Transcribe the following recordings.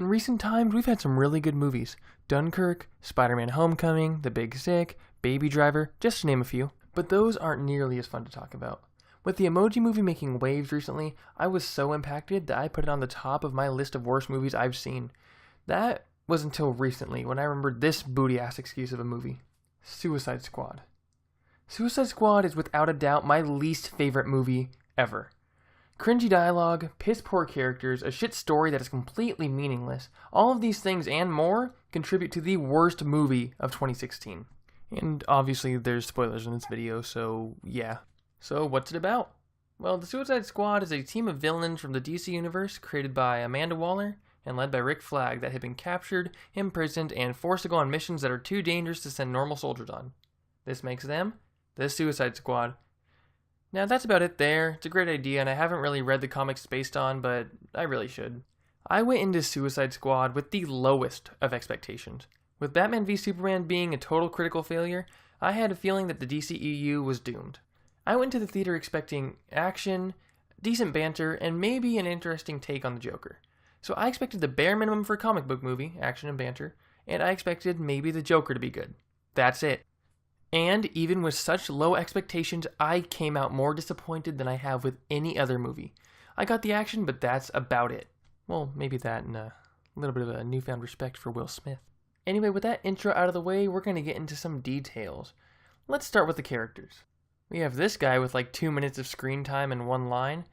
In recent times, we've had some really good movies. Dunkirk, Spider-Man Homecoming, The Big Sick, Baby Driver, just to name a few. But those aren't nearly as fun to talk about. With the Emoji Movie making waves recently, I was so impacted that I put it on the top of my list of worst movies I've seen. That was until recently, when I remembered this booty-ass excuse of a movie. Suicide Squad. Suicide Squad is without a doubt my least favorite movie ever. Cringy dialogue, piss-poor characters, a shit story that is completely meaningless. All of these things and more contribute to the worst movie of 2016. And obviously there's spoilers in this video, so yeah. So what's it about? Well, the Suicide Squad is a team of villains from the DC Universe created by Amanda Waller and led by Rick Flag that have been captured, imprisoned, and forced to go on missions that are too dangerous to send normal soldiers on. This makes them the Suicide Squad. Now that's about it there. It's a great idea and I haven't really read the comics it's based on, but I really should. I went into Suicide Squad with the lowest of expectations. With Batman v Superman being a total critical failure, I had a feeling that the DCEU was doomed. I went to the theater expecting action, decent banter, and maybe an interesting take on the Joker. So I expected the bare minimum for a comic book movie, action and banter, and I expected maybe the Joker to be good. That's it. And even with such low expectations, I came out more disappointed than I have with any other movie. I got the action, but that's about it. Well, maybe that and a little bit of a newfound respect for Will Smith. Anyway, with that intro out of the way, we're going to get into some details. Let's start with the characters. We have this guy with like 2 minutes of screen time and one line.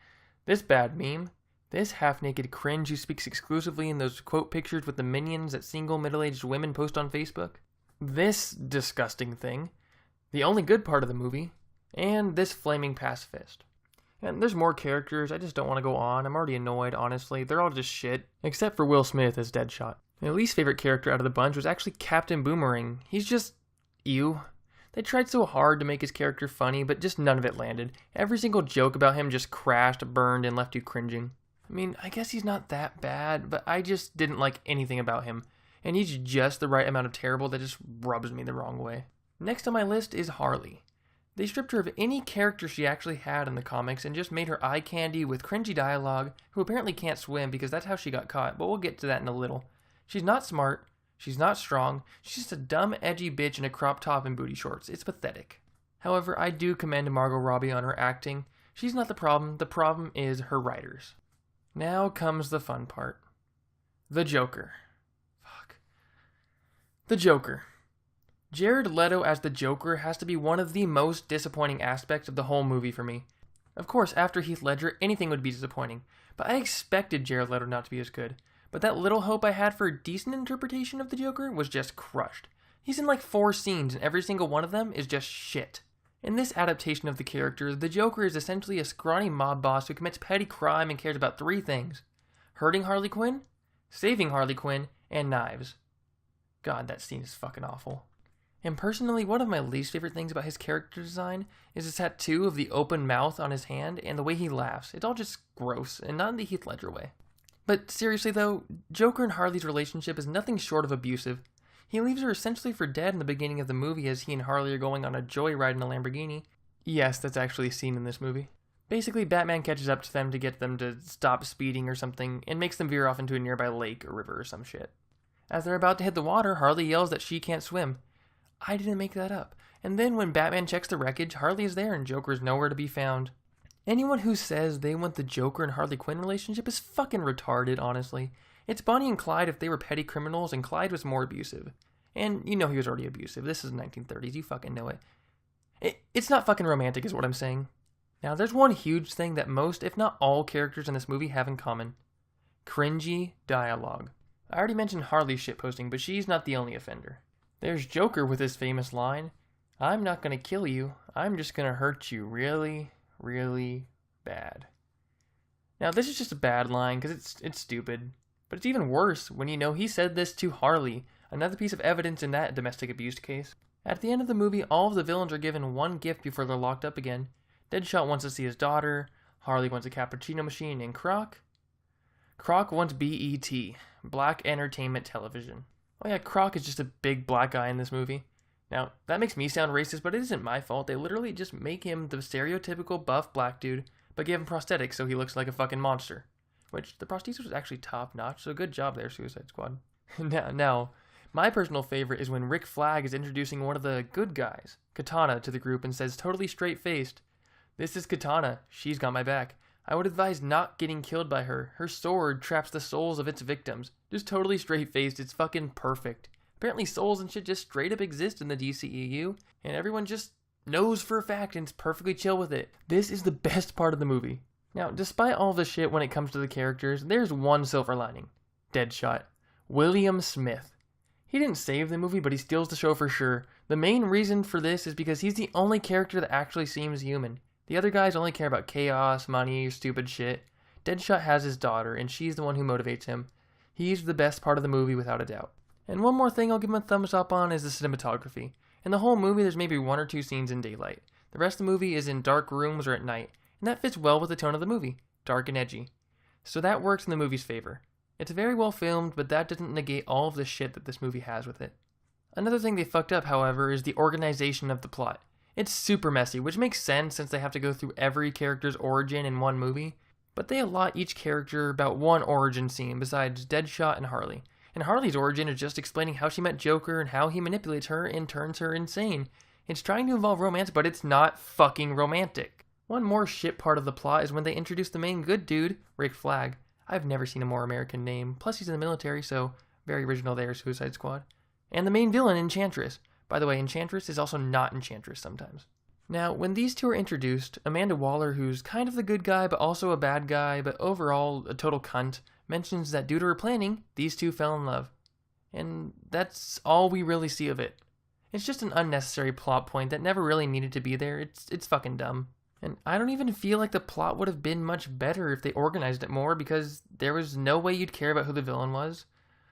This bad meme. This half-naked cringe who speaks exclusively in those quote pictures with the minions that single middle-aged women post on Facebook. This disgusting thing. The only good part of the movie, and this flaming pacifist. And there's more characters, I just don't want to go on, I'm already annoyed, honestly, they're all just shit, except for Will Smith as Deadshot. My least favorite character out of the bunch was actually Captain Boomerang. He's just ew. They tried so hard to make his character funny, but just none of it landed. Every single joke about him just crashed, burned, and left you cringing. I mean, I guess he's not that bad, but I just didn't like anything about him. And he's just the right amount of terrible that just rubs me the wrong way. Next on my list is Harley. They stripped her of any character she actually had in the comics and just made her eye candy with cringy dialogue, who apparently can't swim because that's how she got caught, but we'll get to that in a little. She's not smart, she's not strong, she's just a dumb, edgy bitch in a crop top and booty shorts. It's pathetic. However, I do commend Margot Robbie on her acting. She's not the problem is her writers. Now comes the fun part. The Joker. The Joker. Jared Leto as the Joker has to be one of the most disappointing aspects of the whole movie for me. Of course, after Heath Ledger, anything would be disappointing, but I expected Jared Leto not to be as good. But that little hope I had for a decent interpretation of the Joker was just crushed. He's in like 4 scenes, and every single one of them is just shit. In this adaptation of the character, the Joker is essentially a scrawny mob boss who commits petty crime and cares about 3 things: hurting Harley Quinn, saving Harley Quinn, and knives. God, that scene is fucking awful. And personally, one of my least favorite things about his character design is his tattoo of the open mouth on his hand and the way he laughs. It's all just gross, and not in the Heath Ledger way. But seriously though, Joker and Harley's relationship is nothing short of abusive. He leaves her essentially for dead in the beginning of the movie as he and Harley are going on a joyride in a Lamborghini. Yes, that's actually a scene in this movie. Basically, Batman catches up to them to get them to stop speeding or something, and makes them veer off into a nearby lake or river or some shit. As they're about to hit the water, Harley yells that she can't swim. I didn't make that up. And then when Batman checks the wreckage, Harley is there and Joker is nowhere to be found. Anyone who says they want the Joker and Harley Quinn relationship is fucking retarded, honestly. It's Bonnie and Clyde if they were petty criminals and Clyde was more abusive. And you know he was already abusive. This is the 1930s, you fucking know it. It's not fucking romantic is what I'm saying. Now there's one huge thing that most, if not all, characters in this movie have in common. Cringy dialogue. I already mentioned Harley's shitposting, but she's not the only offender. There's Joker with his famous line, "I'm not gonna kill you, I'm just gonna hurt you really, really bad." Now this is just a bad line because it's stupid, but it's even worse when you know he said this to Harley, another piece of evidence in that domestic abuse case. At the end of the movie, all of the villains are given one gift before they're locked up again. Deadshot wants to see his daughter, Harley wants a cappuccino machine, and Croc wants BET, Black Entertainment Television. Oh yeah, Croc is just a big black guy in this movie. Now, that makes me sound racist, but it isn't my fault. They literally just make him the stereotypical buff black dude, but give him prosthetics so he looks like a fucking monster. which the prosthesis was actually top notch, so good job there, Suicide Squad. Now, my personal favorite is when Rick Flag is introducing one of the good guys, Katana, to the group and says totally straight-faced, "This is Katana. She's got my back. I would advise not getting killed by her. Her sword traps the souls of its victims." Just totally straight-faced. It's fucking perfect. Apparently souls and shit just straight up exist in the DCEU, and everyone just knows for a fact and is perfectly chill with it. This is the best part of the movie. Now, despite all the shit when it comes to the characters, there's one silver lining. Deadshot. William Smith. He didn't save the movie, but he steals the show for sure. The main reason for this is because he's the only character that actually seems human. The other guys only care about chaos, money, stupid shit. Deadshot has his daughter, and she's the one who motivates him. He's the best part of the movie without a doubt. And one more thing I'll give him a thumbs up on is the cinematography. In the whole movie, there's maybe 1 or 2 scenes in daylight. The rest of the movie is in dark rooms or at night, and that fits well with the tone of the movie, dark and edgy. So that works in the movie's favor. It's very well filmed, but that doesn't negate all of the shit that this movie has with it. Another thing they fucked up, however, is the organization of the plot. It's super messy, which makes sense since they have to go through every character's origin in one movie, but they allot each character about one origin scene besides Deadshot and Harley. And Harley's origin is just explaining how she met Joker and how he manipulates her and turns her insane. It's trying to involve romance, but it's not fucking romantic. One more shit part of the plot is when they introduce the main good dude, Rick Flag. I've never seen a more American name, plus he's in the military, so very original there, Suicide Squad. And the main villain, Enchantress. By the way, Enchantress is also not Enchantress sometimes. Now, when these two are introduced, Amanda Waller, who's kind of the good guy, but also a bad guy, but overall a total cunt, mentions that due to her planning, these two fell in love. And that's all we really see of it. It's just an unnecessary plot point that never really needed to be there. It's fucking dumb. And I don't even feel like the plot would have been much better if they organized it more, because there was no way you'd care about who the villain was.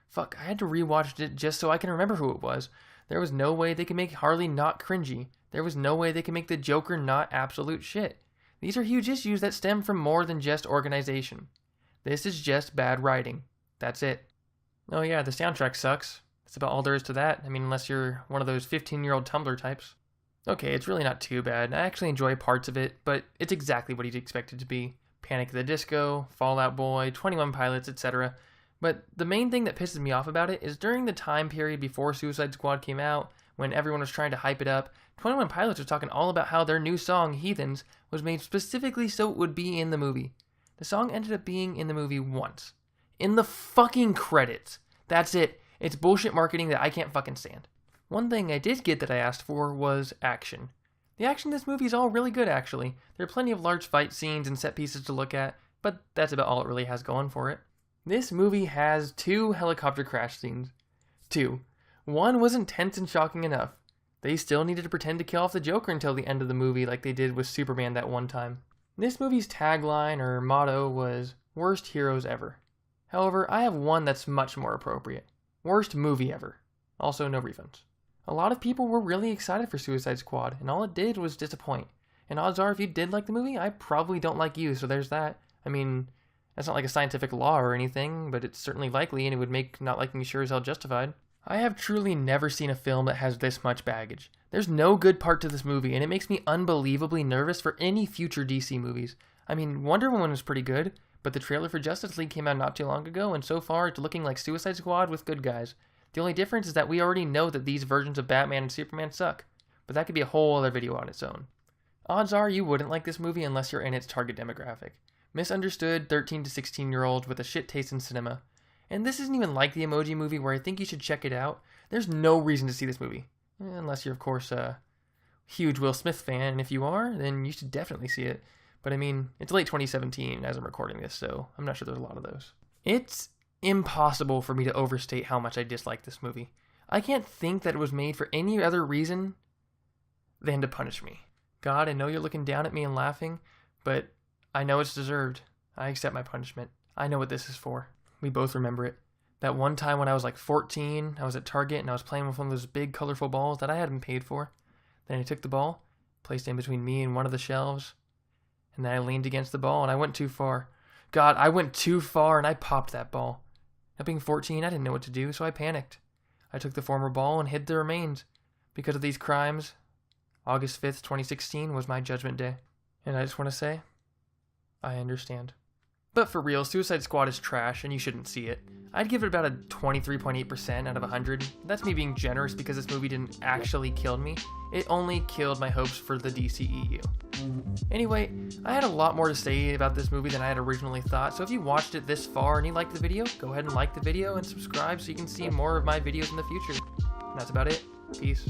Fuck, I had to rewatch it just so I can remember who it was. There was no way they could make Harley not cringy. There was no way they could make the Joker not absolute shit. These are huge issues that stem from more than just organization. This is just bad writing. That's it. Oh yeah, the soundtrack sucks. That's about all there is to that. I mean, unless you're one of those 15-year-old Tumblr types. Okay, it's really not too bad. I actually enjoy parts of it, but it's exactly what you'd expect it to be. Panic at the Disco, Fall Out Boy, 21 Pilots, etc. But the main thing that pisses me off about it is during the time period before Suicide Squad came out, when everyone was trying to hype it up, 21 Pilots was talking all about how their new song, Heathens, was made specifically so it would be in the movie. The song ended up being in the movie once. In the fucking credits. That's it. It's bullshit marketing that I can't fucking stand. One thing I did get that I asked for was action. The action in this movie is all really good, actually. There are plenty of large fight scenes and set pieces to look at, but that's about all it really has going for it. This movie has 2 helicopter crash scenes. 2. One was intense and shocking enough. They still needed to pretend to kill off the Joker until the end of the movie like they did with Superman that one time. This movie's tagline or motto was, "Worst heroes ever." However, I have one that's much more appropriate. Worst movie ever. Also, no refunds. A lot of people were really excited for Suicide Squad, and all it did was disappoint. And odds are, if you did like the movie, I probably don't like you, so there's that. I mean, that's not like a scientific law or anything, but it's certainly likely, and it would make not liking sure as hell justified. I have truly never seen a film that has this much baggage. There's no good part to this movie, and it makes me unbelievably nervous for any future DC movies. I mean, Wonder Woman was pretty good, but the trailer for Justice League came out not too long ago, and so far it's looking like Suicide Squad with good guys. The only difference is that we already know that these versions of Batman and Superman suck, but that could be a whole other video on its own. Odds are you wouldn't like this movie unless you're in its target demographic. Misunderstood 13 to 16-year-olds with a shit taste in cinema. And this isn't even like the Emoji Movie where I think you should check it out. There's no reason to see this movie. Unless you're, of course, a huge Will Smith fan, and if you are, then you should definitely see it. But I mean, it's late 2017 as I'm recording this, so I'm not sure there's a lot of those. It's impossible for me to overstate how much I dislike this movie. I can't think that it was made for any other reason than to punish me. God, I know you're looking down at me and laughing, but I know it's deserved. I accept my punishment. I know what this is for. We both remember it. That one time when I was like 14, I was at Target and I was playing with one of those big colorful balls that I hadn't paid for. Then I took the ball, placed it in between me and one of the shelves, and then I leaned against the ball and I went too far. God, I went too far and I popped that ball. Now being 14, I didn't know what to do, so I panicked. I took the former ball and hid the remains. Because of these crimes, August 5th, 2016 was my judgment day. And I just want to say, I understand. But for real, Suicide Squad is trash and you shouldn't see it. I'd give it about a 23.8% out of 100. That's me being generous because this movie didn't actually kill me. It only killed my hopes for the DCEU. Anyway, I had a lot more to say about this movie than I had originally thought, so if you watched it this far and you liked the video, go ahead and like the video and subscribe so you can see more of my videos in the future. And that's about it. Peace.